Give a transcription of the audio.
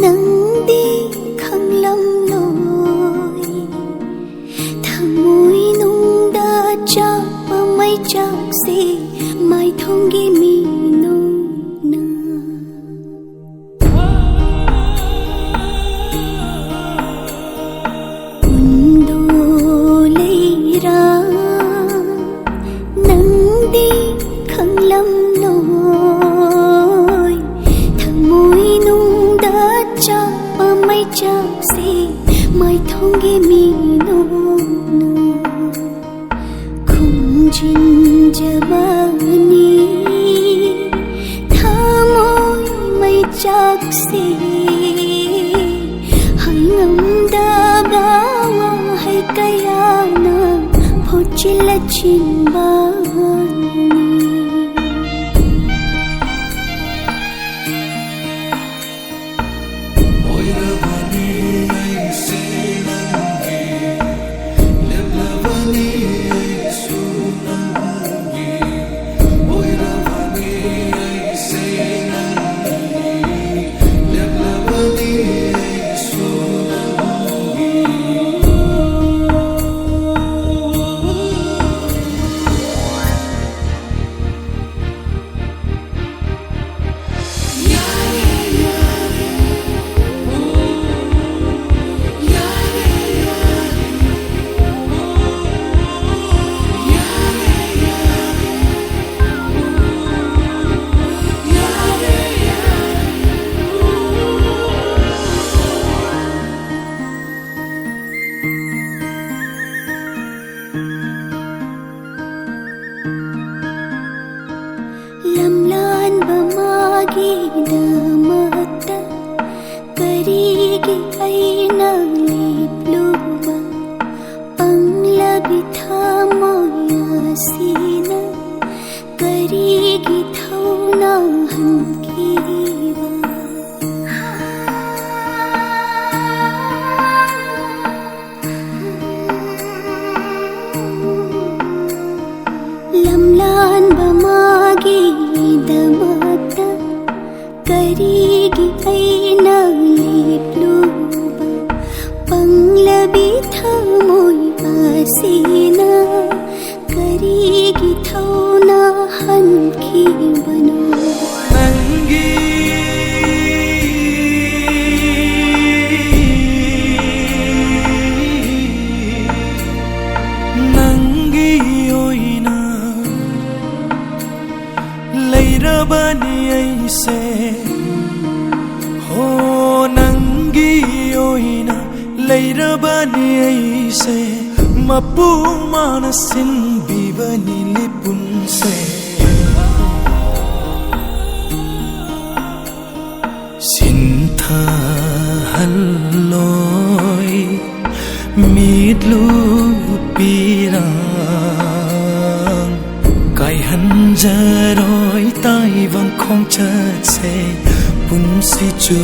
nắng đi khăng lâm lối Thamoi nung đã chắc và mấy chắc gì mai thông ghi mi nung na Kundo Leirang nắng đi khăng lâm lối Thamoi nung đã chắc và mấy chắc gì mai thông ghi mi nung na khung jin jabani Thamoi mấy chắc gì hay ngắm đã bawa hay kaya na phocila chimbani Lamlan bamagi damata karigi aina lipluba panglabi Thamoi asina karigi thauna hankiba Lamlan bamagi damata karigi aina lipluba panglabi Thamoi asina karigi thauna hankibano nangi oina leirabani aise ho nangi oina leirabani aise mapu manasin bivani lipunse sintha halloi midlu pirang kai hanjaroi tai vang khong chat se punsi chu